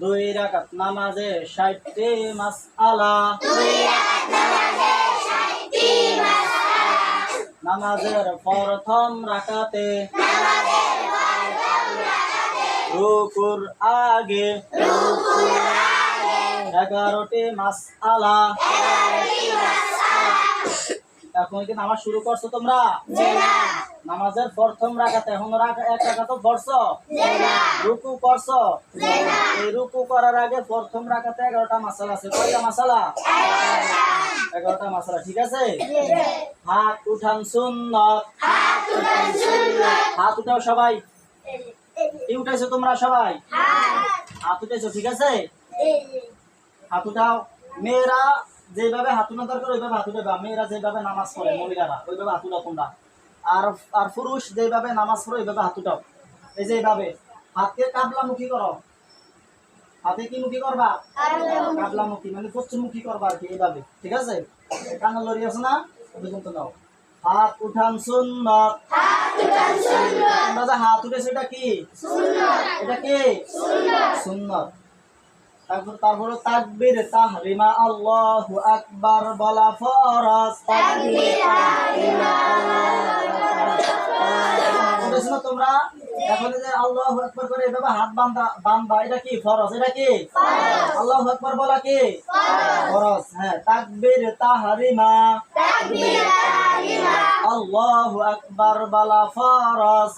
দুই রাকাত নামাজে 60টি মাসআলা। নামাজের প্রথম রাকাতে রুকুর আগে 11টি মাসআলা। এখন কি নামাজ শুরু করছো তোমরা? নামাজের প্রথম রাকাতে এখন এক রাকাত পড়ছো? রুকু করছো? এই রুকু করার আগে প্রথম রাকাতে 11টা মাসআলা আছে। কয়টা মাসআলা? 11টা মাসআলা। ঠিক আছে। হাত উঠান সুন্নাত। হাত উঠাও সবাই। কি উঠাইছো তোমরা সবাই? হাত উঠাইছো, ঠিক আছে। হাত উঠাও। মেয়েরা যেভাবে হাত উঠানো দরকার ওইভাবে হাত উঠাবা। মেয়েরা যেভাবে নামাজ পড়ে মহিলারা ওইভাবে হাত উঠাও তোমরা। আর পুরুষ যেভাবে নামাজ পড়ে ওইভাবে হাত উঠাও। এই যে এইভাবে হাতকে কাবলামুখী করো। হাতে কি মুখী করবা? কাবলামুখী, মানে পশ্চিমমুখী করবা আর কি, এইভাবে। ঠিক আছে। কানে লড়ি আছে না? পর্যন্ত নাও। হাত উঠান সুন্নাত। তোমরা যে হাত উঠেছো এটা কি? এটা কি? সুন্নাত। তারপরে তাকবীর তাহরিমা আল্লাহু আকবার বলা ফরজ। বুঝছো তোমরা? এখন যে আল্লাহু আকবার করে এভাবে হাত বাঁধবা এটা কি? ফরজ। এটা কি? আল্লাহু আকবার বলা কি? ফরজ। হ্যাঁ, তাকবীর তাহরিমা আল্লাহু আকবার বলা ফরজ।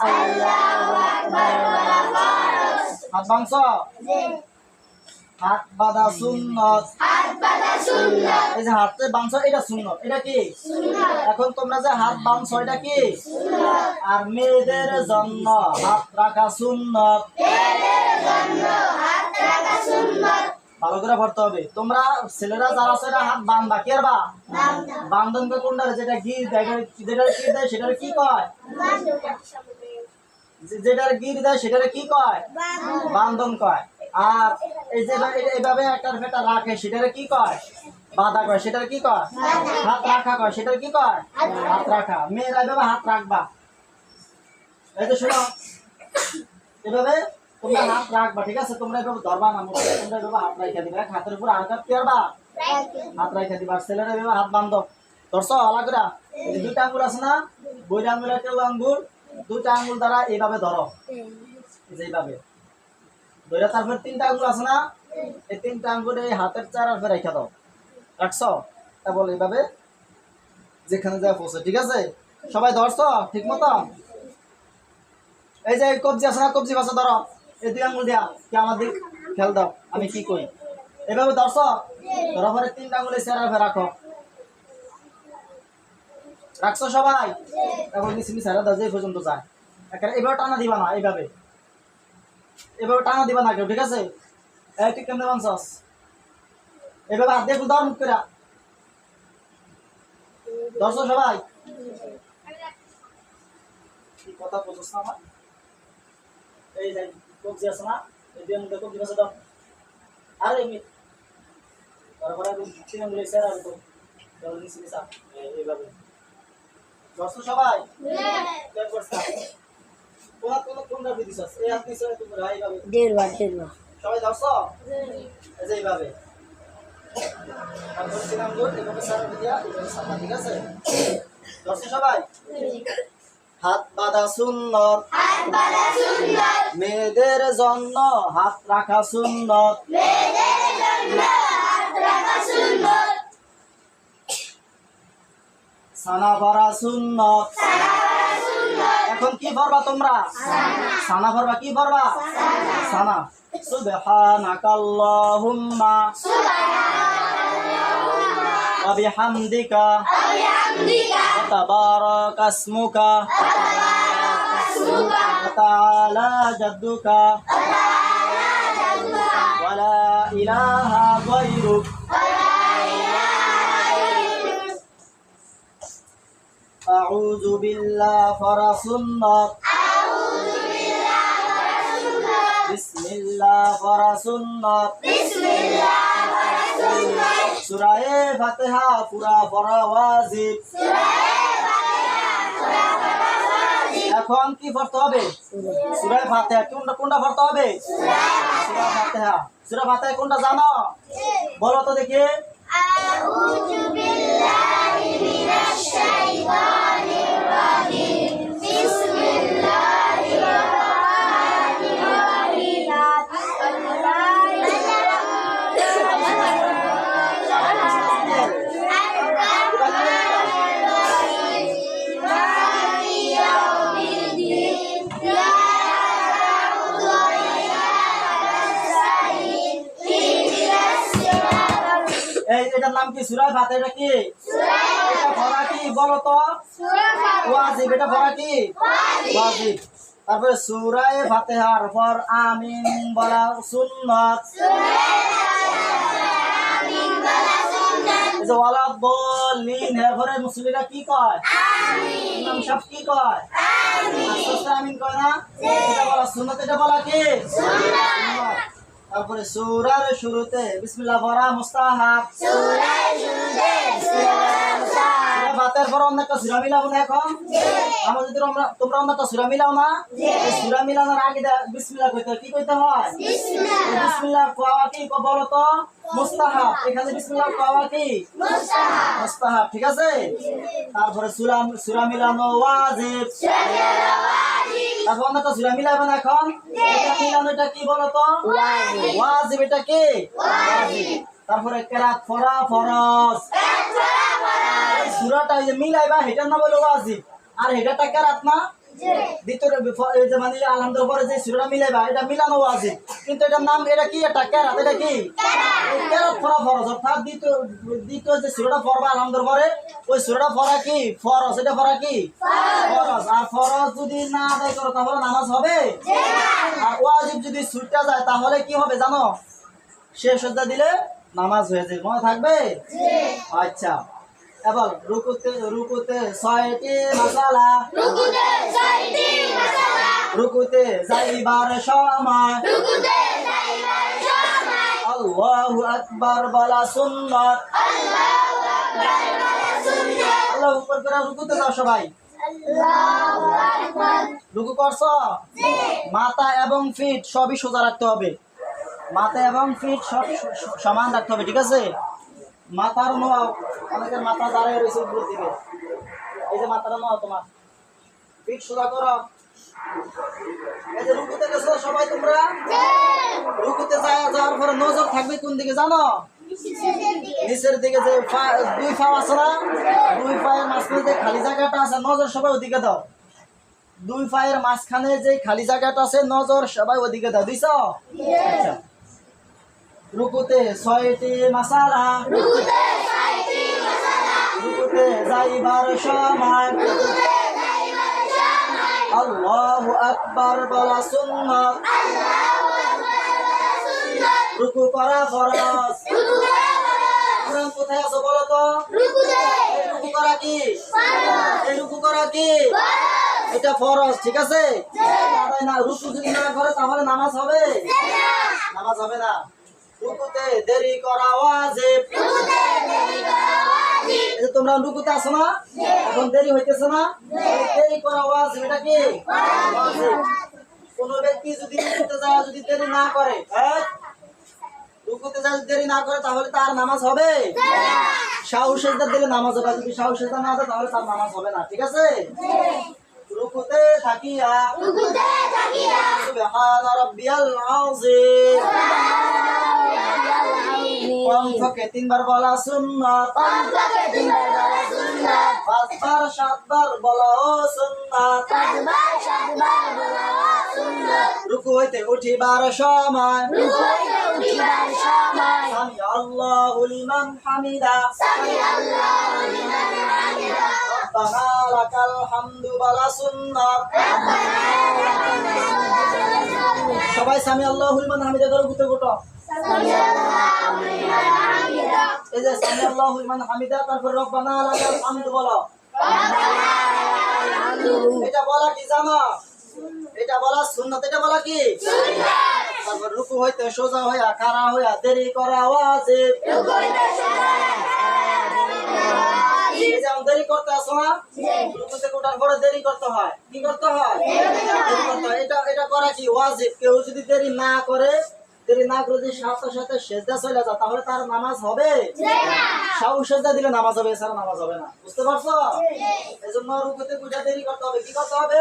হাত বাঁধছো? হাত বাঁধা সুন্নত। এই যে হাতে বাঁধছো এটা সুন্নত। এটা কি? এখন তোমরা যে হাত বাঁধছো এটা কি? আর মেয়েদের জন্য হাত রাখা সুন্নত। ভালো করে পড়তে হবে। তোমরা ছেলেরা যারা আছে এটা হাত বাঁধবা। কি করবা? বান্ধন কোনটা? যেটা গির দেয়, যেটা কি দেয় সেটার কি কয়? যেটার গির দেয় সেটার কি কয়? বান্ধন কয়। আর এই যে এইভাবে একটা ফেটা রাখে সেটারে কি কয়? বাঁধা কয়। সেটার কি কয়? হাত রাখা কয়। সেটার কি কয়? হাত রাখা। মেয়েরা এভাবে হাত রাখবা। এই তো শোনো, এভাবে তোমরা হাত রাখবা। ঠিক আছে। তোমরা এভাবে ধরবা না, তোমরা এভাবে হাত রাখা দিবা। হাতের উপর আঘাত কি করবা? হাত রাখা দিবা। ছেলেরা এভাবে হাত বান্ধব। ধরছো আলাদা। এই দুইটা আঙ্গুল আছে না? বইটা আঙ্গুল একটা আঙ্গুল, দুইটা আঙ্গুল দ্বারা এইভাবে ধরো। এইভাবে ধরে তারপর তিনটা আঙ্গুল আছে না? এই তিনটা আঙ্গুল এই হাতের চারার উপরে রেখে দাও। রাখছো? তারপর এইভাবে যেখানে যা পৌঁছে। ঠিক আছে। সবাই ধরছো ঠিক মতো? এই যে কবজি আছে না? কবজি পাশে ধরো। এই দুই আঙ্গুল দিয়া কি আমার দিক খেয়াল দাও। আমি কি কই? এভাবে ধরছো? ধরার পরে তিনটা আঙ্গুল এই চারার উপরে রাখো। রাখছো সবাই? তারপর নিচে ছেড়ে দাও যে পর্যন্ত যায়। এভাবে টানা দিবা না। এইভাবে এভাবে টানা দিবা না কেউ। ঠিক আছে। এই তুই কেমনে বানছস? এভাবে হাত দিয়ে ধর মুখ করে। ধরছো সবাই? কথা বলছিস না আমার? এই যে কবজি আছে না? এই দুই আঙ্গুল কবজি পাশে দাও। আরে এমনি তারপরে তিন আঙ্গুল এই ছেড়ে রাখো। তাহলে নিচে নিচা এইভাবে ধরছো সবাই? কেমন করছিস? কোনটা দিছস? এই হাত নিচে তুমি এইভাবে দেড়বা। সবাই ধরছো? এই যে এইভাবে। তারপর তিন আঙ্গুল এভাবে ছেড়ে দিয়া এইভাবে সামনে। ঠিক আছে। ধরছো সবাই? হাত বাঁধা সুন্নত। মেয়েদের জন্য হাত রাখা সুন্নত। সানা ভরা সুন্নত। এখন কি পড়বা তোমরা? সানা পড়বা। কি পড়বা? সানা। সুবহানাকাল্লাহুম্মা ওয়া বিহামদিকা ওয়া তাবারাকা ইসমুকা ওয়া তাআলা জাদ্দুকা ওয়া লা ইলাহা গায়রুক। আউযু বিল্লাহ ফরা সুন্নাত। বিসমিল্লাহ ফরা সুন্নাত। সূরা ফাতিহা পুরা পড়া ওয়াজিব। এখন কি পড়তে হবে? সূরা ফাতিহা। কোনটা পড়তে হবে? সূরা ফাতিহা। সূরা ফাতিহা কোনটা জানো? বলো তো দেখি। আউযু বিল্লাহি মিনাশ শাইতানির রাজিম। বিসমিল্লাহির রাহমানির রাহিম। এটার নাম কি? সূরা ফাতিহা। এটা কি? এটা পড়া কি বলো তো? ওয়াজিব। এটা পড়া কি? ওয়াজিব। তারপরে সূরা ফাতিহার পর আমিন বলা সুন্নাত। এই যে ওয়ালা বলিন এরপরে মুসলিমরা কি কয়? আমিন। ইমাম সাহেব কি কয়? আমিন। আস্তে আমিন কয় না? এটা বলা সুন্নাত। এটা বলা কি? সুন্নাত। তারপরে সূরার শুরুতে বিসমিল্লাহ পড়া মুস্তাহাব। সূরার শুরুতে বিসমিল্লাহ মুস্তাহাব। সূরা ফাতিহার পর অন্য একটা সূরা মিলাবো না এখন? আমাদের তোমরা অন্য একটা সূরা মিলাও না? এই সূরা মিলানোর আগে বিসমিল্লাহ কইতে হয়। কি কইতে হয়? বিসমিল্লাহ। বিসমিল্লাহ কোয়া কি বলো তো? মুস্তাহাব। এখানে বিসমিল্লাহ কোয়া কি? মুস্তাহাব। মুস্তাহাব। ঠিক আছে। তারপরে সূরা মিলানো ওয়াজিব। তারপর অন্য একটা সূরা মিলাবো না এখন? এটা মিলানোটা কি বলো তো? ওয়াজিব। এটা কি? ওয়াজিব। তারপরে কেরাত পড়া ফরজ। এই সূরাটা যে মিলাইবা এটার নাম হলো ওয়াজিব। আর এটাটা কেরাত না? দ্বিতীয় এই যে মানে আলহামদুলিল্লাহ পরে যে সূরাটা মিলাইবা এটা মিলানো ওয়াজিব। কিন্তু এটার নাম এটা কি? এটা কেরাত। এটা কি? কেরাত পড়া ফরজ। অর্থাৎ দ্বিতীয় যে সূরাটা পড়বা আলহামদুলিল্লাহ পরে ওই সূরাটা পড়া কি? ফরজ। এটা পড়া কি? ফরজ। আর ফরজ যদি না আদায় করো তাহলে নামাজ হবে? আর ওয়াজিব যদি ছুটে যায় তাহলে কি হবে জানো? শেষ সেজদা দিলে নামাজ হয়ে যায়। মনে থাকবে? আচ্ছা। এবার রুকুতে 6টি মাসালা। রুকুতে 6টি মাসালা। রুকুতে যাইবার সময়। রুকুতে যাইবার সময় আল্লাহু আকবার বলা সুন্নাত। আল্লাহু আকবার বলা সুন্নাত। আল্লাহু আকবার করে রুকুতে যাও সবাই। আল্লাহু আকবার। রুকু করছো? মাথা এবং ফিট সবই সোজা রাখতে হবে। মাথা এবং ফিট সব সমান রাখতে হবে। ঠিক আছে। মাথার নোয়াও। অনেকের মাথা দাঁড়িয়ে রয়েছে উপর দিকে। এই যে মাথাটা নোয়াও তোমার। ফিট সোজা করো। এই যে রুকুতে গেছো সবাই তোমরা? রুকুতে যাওয়ার পরে নজর থাকবে কোন দিকে জানো? নিচের দিকে যে দুই পা আছে না? দুই পায়ের মাঝখানে যে খালি জায়গাটা আছে নজর সবাই ওদিকে দাও। দুই পায়ের মাঝখানে যে খালি জায়গাটা আছে নজর সবাই ওদিকে দাও। দিছো? আচ্ছা। রুকুতে 6টি মাসালা। রুকুতে 6টি মাসালা। রুকুতে যাইবার সময়। রুকুতে যাইবার সময় আল্লাহু আকবার বলা সুন্নাত। আল্লাহু আকবার বলা সুন্নাত। রুকু করা ফরজ। রুকু করা ফরজ। তোমরা কোথায় আছো বলো তো? রুকুতে। এই রুকু করা কি? ফরজ। এই রুকু করা কি? ফরজ। এটা ফরজ। ঠিক আছে। না রুকু যদি না করে তাহলে নামাজ হবে? নামাজ হবে না। রুকুতে দেরি করা ওয়াজিব। রুকুতে দেরি করা ওয়াজিব। এই যে তোমরা রুকুতে আছো না? এখন দেরি হইতেছে না? দেরি করা ওয়াজিব। এটা কি? ওয়াজিব। কোন ব্যক্তি যদি রুকুতে যায় যদি দেরি না করে, রুকুতে যায় দেরি না করে তাহলে তার নামাজ হবে? সাহু সেজদা দিলে নামাজ হবে। যদি সাহু সেজদা না দেয় তাহলে তার নামাজ হবে না। ঠিক আছে। রুকুতে থাকিয়া। রুকুতে থাকিয়া সুবহান রাব্বিয়াল আযীম কমপক্ষে 3 বার বলা সুন্নাত। কমপক্ষে 3 বার বলা সুন্নাত। 5 বার 7 বার বলাও সুন্নাত। 5 বার 7 বার বলা সুন্নাত। রুকু হইতে উঠিবার সময়। রুকু হইতে উঠিবার সময় সামি আল্লাহু লিমান হামিদা। সামি আল্লাহু লিমান হামিদা। রব্বানা লাকাল হামদু বলা সুন্নাত। সবাই সামি আল্লাহু লিমান হামিদা করে রুকুতে ওঠো। সামি আল্লাহু লিমান হামিদা। এই যে সামি আল্লাহু লিমান হামিদা তারপর রব্বানা লাকাল হামদু বলো। রব্বানা লাকাল হামদু। এটা বলা কি জানো? এটা বলা সুন্নাত। এটা বলা কি? সুন্নাত। তারপর রুকু হইতে সোজা হইয়া খাড়া হইয়া দেরি করা ওয়াজিব। রুকু হইতে সোজা হইয়া দেরি করা ওয়াজিব। এই যে দেরি করতে আসো না, রুকু থেকে ওঠার পরে দেরি করতে হয়। কি করতে হয়? দেরি করতে হয়। এটা করা কি ওয়াজিব। কেউ যদি দেরি না করে যদি সাথে সাথে সেজদা চলে যায় তাহলে তার নামাজ হবে? সাহু সেজদা দিলে নামাজ হবে, এছাড়া নামাজ হবে না। বুঝতে পারছো? এই জন্য রুকুতে উঠে দেরি করতে হবে। কি করতে হবে?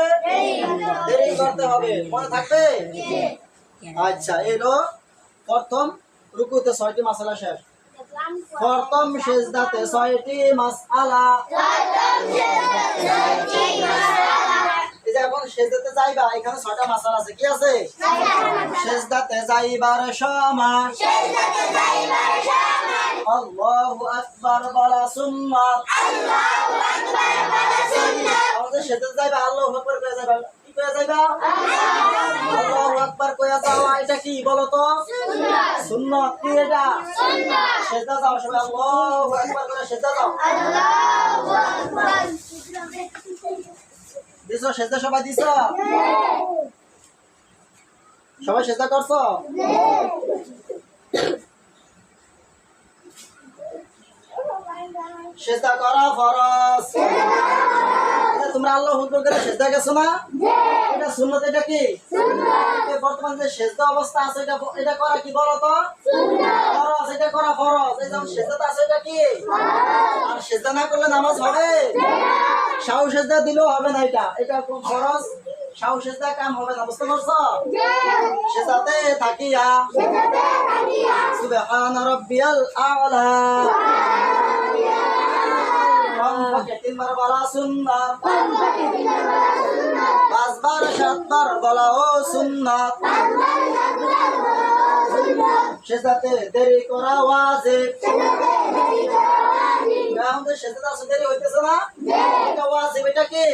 দেরি করতে হবে। মনে থাকবে? আচ্ছা, এলো প্রথম রুকুতে 6টি মাসালা শেষ। প্রথম সেজদাতে 6টি মাসআলা। এই যে এখন সেজদাতে যাইবা, এখানে 6টা মাসালা আছে। কি আছে? সেজদাতে যাইবার সময় আল্লাহু আকবার বলা সুন্নাত। আমাদের সেজদাতে যাইবা, আল্লাহু আকবার কইয়া যাইবা। কি কইয়া যাইবা? আল্লাহু আকবার কইয়া যাওয়া। এটা কি বলো তো? সুন্নাত। কি এটা? সেজদা যাও সবাই, আল্লাহু আকবার করে সেজদা যাও। দিছো সেজদা? সবাই দিছো? সবাই সেজদা করছো? সেজদা করা ফরজ। তোমরা আল্লাহু আকবার করে সেজদা গেছো না? এটা সুন্নাত। এটা কি? বর্তমান যে সেজদা অবস্থা আছে এটা করা কি বলো তো? ফরজ। এটা করা ফরজ। এই যেমন সেজদা আছে এটা কি? আর সেজদা না করলে নামাজ হবে? সাহু সেজদা দিলেও হবে না। এটা খুব ফরজ। সাহু সেজদা কাম হবে না। বুঝতে পারছো? সেজদাতে থাকিয়া সুবহান রাব্বিয়াল আ'লা। কমপক্ষে 3 বার বলা সুন্নাত, 5 বার 7 বার বলাও সুন্নাত। সেজদাতে দেরি করা ওয়াজিব। আমাদের সেজদাতে আসলে দেরি হইতেছে না? এটা ওয়াজিব। এটা কি?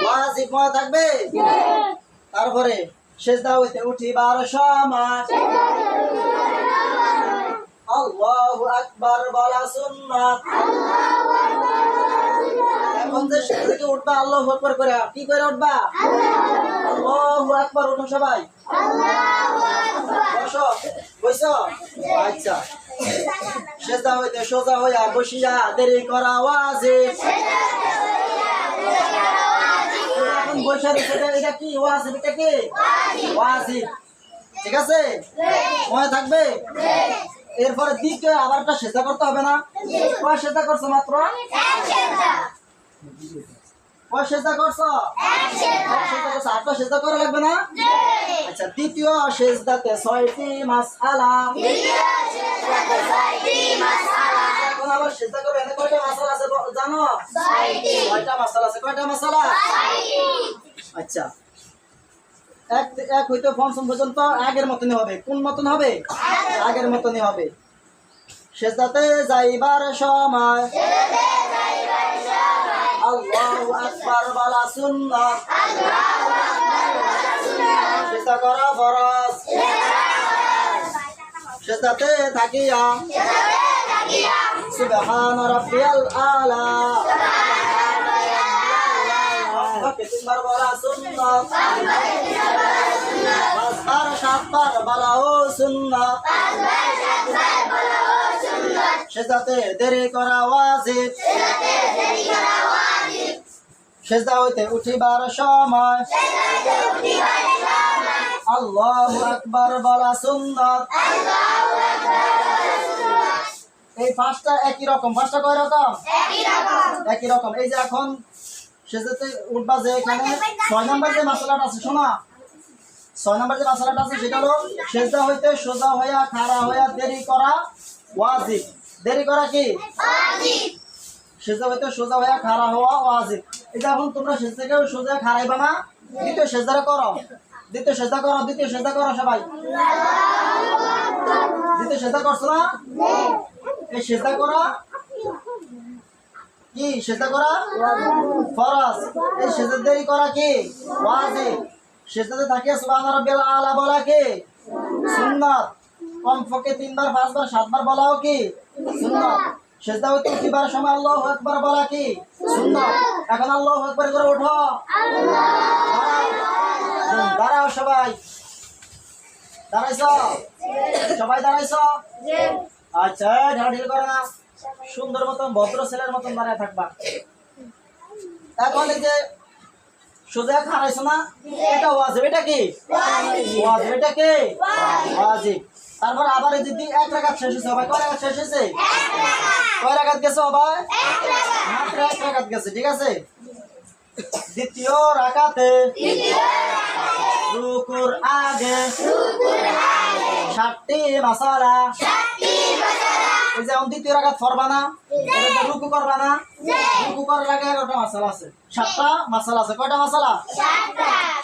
ওয়াজিব। মনে থাকবে? তারপরে সেজদা হইতে উঠিবার সময় আল্লাহু আকবার বলা সুন্নাত। এখন যে সেজদা থেকে উঠবা আল্লাহু আকবার করে, কি করে উঠবা? আল্লাহু আকবার। উঠো সবাই, বসো। বসো। আচ্ছা, সেজদা হইতে সোজা হইয়া বসিয়া দেরি করা ওয়াজিব। এখন বসে এটা কি ওয়াজিব? এটা কি ওয়াজিব? ঠিক আছে? মনে থাকবে? এরপরে দ্বিতীয় আবার একটা সেজদা করতে হবে না? কয় সেজদা করছো মাত্র? কয় সেজদা করছো? আটটা সেজদা করা লাগবে না? আচ্ছা, দ্বিতীয় সেজদাতে 6টি মাসআলা। এখন আবার সেজদা করবে। এখানে কয়টা মাসআলা আছে জানো? 6টা মাসআলা আছে। কয়টা মাসআলা? আচ্ছা, এক হইতে পঞ্চম পর্যন্ত আগের মতনই হবে। কোন মতন হবে? আগের মতনই হবে। সেজদাতে যাইবার সময় আল্লাহু আকবার বলা সুন্নাত। সেজদা করা ফরজ। সেজদাতে থাকিয়া সুবহান রাব্বিয়াল আ'লা। 3 বার বলা সুন্নাত, 5 বার 7 বার বলাও সুন্নাত। সেজদাতে দেরি করা ওয়াজিব। সেজদা হইতে উঠিবার সময় আল্লাহু আকবার বলা সুন্নাত। এই পাঁচটা একই রকম। পাঁচটা কয় রকম? একই রকম। এই যে এখন সেজদাতে উঠবা, যে এখানে 6 নম্বর যে মাসালাটা আছে, শোনা, 6 নম্বর যে মাসালাটা আছে সেটা হলো সেজদা হইতে সোজা হইয়া খাড়া হইয়া দেরি করা ওয়াজিব। দেরি করা কি? সেজদা হইতে সোজা হইয়া খাড়া হওয়া ওয়াজিব। এটা এখন তোমরা সেজদা থেকে সোজা খাড়াইবা না, দ্বিতীয় সেজদা করো। দ্বিতীয় সেজদা করো। দ্বিতীয় সেজদা করো সবাই। দ্বিতীয় সেজদা করছো না? এই সেজদা করা কি? সেজদা করা ফরজ। এই সেজদা দেরি করা কি? ওয়াজিব। সেজদাতে থাকিয়া সুবহান রাব্বিয়াল আ'লা বলা কি? সুন্নাত। কমপক্ষে 3 বার 5 বার 7 বার বলাও কি? সুন্নাত। সেজদা হইতে উঠিবার সময় আল্লাহু আকবার বলা কি? সুন্নাত। এখন আল্লাহু আকবার করে ওঠো। দাঁড়াও সবাই। দাঁড়াইছো? সবাই দাঁড়াইছো? আচ্ছা, ঢাড়ি করে না। সুন্দর মতন ভদ্র ছেলের মতন দাঁড়ায় থাকবা। এখন এই যে সোজা খারাইছো না, এটা ওয়াজিব। এটা কি ওয়াজিব? এটা কি ওয়াজিব। তারপর আবার এই যে এক রাকাত শেষ হয়েছে, সবাই কয় রাকাত শেষ হয়েছে? কয় রাকাত গেছে সবাই? মাত্র এক রাকাত গেছে, ঠিক আছে। দ্বিতীয় রাকাতে রুকুর আগে 7টি মাসালা। এই যে দ্বিতীয় রাকাত পড়বা না, এটা রুকু করবা না, রুকু করার আগে 11টা মাসালা আছে, 7টা মাসালা আছে। কয়টা মাসালা?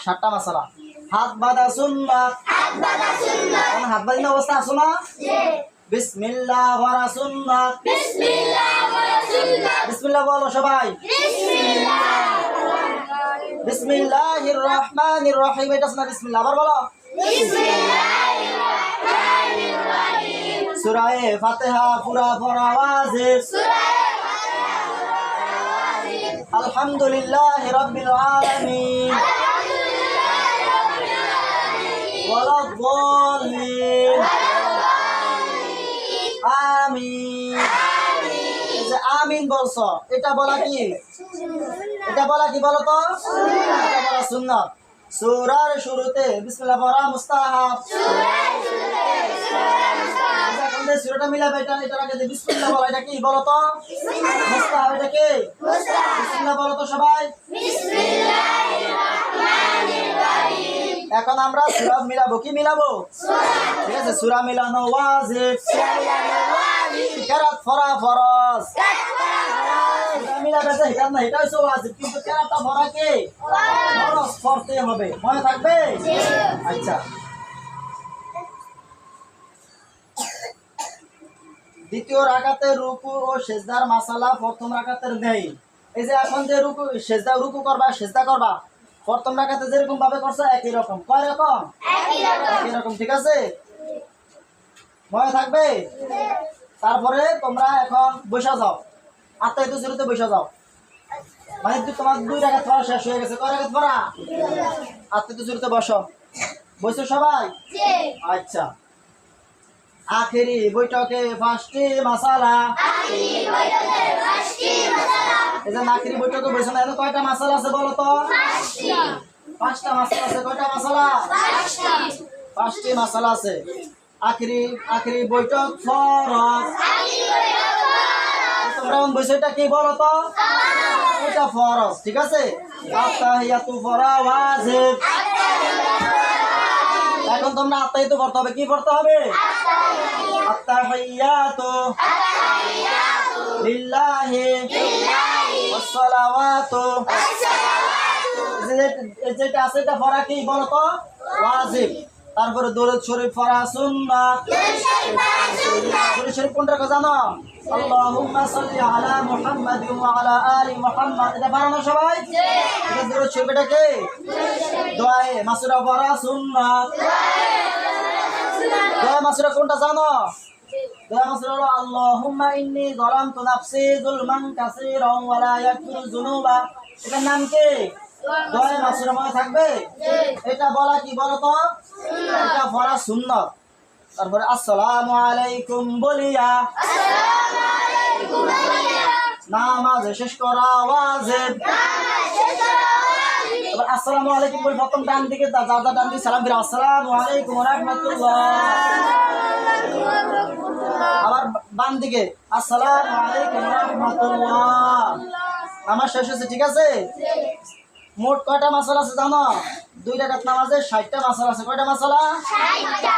7টা মাসালা। হাত বাঁধা সুন্নাত। এখন হাত বাঁধা অবস্থা আছো না? বিসমিল্লাহ ওয়া সুন্নাত। বিসমিল্লাহ বলো সবাই। বিসমিল্লাহির রহমানির রহিম। এটা শোনা বিসমিল্লাহ, আবার বলো। সূরা ফাতিহা পুরা পড়া ওয়াজিব। আলহামদুলিল্লাহি রাব্বিল আলামিন ওয়ালাদ দাল্লিন আমিন। এই যে আমিন বলছো, এটা বলা কি? এটা বলা কি বলো তো? এটা বলা সুন্নাত। সূরার শুরুতে বিসমিল্লাহ পড়া মুস্তাহাব। সূরাটা মিলাবে, এটার আগে যে বিসমিল্লাহ বলা, এটা কি বলো তো? মুস্তাহাব। এটা কি? বিসমিল্লাহ বলো তো সবাই। এখন আমরা সূরা মিলাবো। কি মিলাবো? ঠিক আছে, সূরা মিলানো ওয়াজিব, কিরাত পড়া ফরজ। সূরা মিলাবে যে এটা না, এটা হচ্ছে ওয়াজিব, কিন্তু কিরাতটা পড়া কি ফরজ, পড়তে হবে। মনে থাকবে? আচ্ছা। দ্বিতীয় রাকাতে রুকু ও সিজদার মাসালা প্রথম রাকাতের নেই। এই যে এখন যে রুকু সিজদা, রুকু করবা সিজদা করবা, প্রথম রাকাতে যেরকম ভাবে করছো একই রকম। কয় রকম? একই রকম, ঠিক আছে। মনে থাকবে? তারপরে তোমরা এখন বসে যাও, আত্মাই তো শুরুতে বসে যাও। মানে তোমার 2 রাকাত পড়া শেষ হয়ে গেছে। কয় রাকাত পড়া? আত্মাই তো শুরুতে বসো। বসো সবাই? আচ্ছা। আখেরি বৈঠকে 5টি মাসালা। এই যে আখেরি বৈঠকে বসে না, এখানে কয়টা মাসালা আছে বলো তো? 5টা মাসালা আছে। কয়টা মাসালা? 5টি মাসালা আছে। আখেরি বৈঠক ফরজ। তোমরা বসে এটা কি বলো তো? এটা ফরজ, ঠিক আছে। আত্তাহিয়াতু পড়া ওয়াজিব। এখন তোমরা আত্তাহিয়াতু পড়তে হবে। কি পড়তে হবে? আত্তাহিয়াতু লিল্লাহি ওয়াস সালাওয়াতু। যেটা আছে এটা পড়া কি বলো তো? ওয়াজিব। তারপরে দরুদ শরীফ পড়া সুন্নাত। দরুদ শরীফ কোনটা জানো? আল্লাহুম্মা সাল্লি আলা মুহাম্মাদিন ওয়া আলা আলি মুহাম্মাদ। এটা পারো না সবাই? এটা দরুদ শরীফ। এটা কি? দোয়ায়ে মাসুরা পড়া সুন্নাত। দোয়া মাসুরা কোনটা জানো? দোয়া মাসুরা হলো আল্লাহুম্মা ইন্নী যালামতু নাফসি যুলমান কাসীরান ওয়া লা ইয়াগফিরুয যুনুবা। এটার নাম কি? দোয়া মাসুরা। মনে থাকবে? এটা বলা কি বলো তো? এটা পড়া সুন্নাত। তারপরে আসসালামু আলাইকুম বলিয়া নামাজ শেষ করা ওয়াজিব। এবার আসসালামু আলাইকুম বলে প্রথম ডান দিকে যা যা ডান দিকে সালাম ফিরা, আসসালামু আলাইকুম ওয়া রাহমাতুল্লাহ। আবার বাম দিকে আসসালামু আলাইকুম ওয়া রাহমাতুল্লাহ। আমার শেষ হয়েছে, ঠিক আছে। মোট কয়টা মাসালা আছে জানো? 2 রাকাত নামাজে 60টা মাসালা আছে। কয়টা মাসালা? 60টা।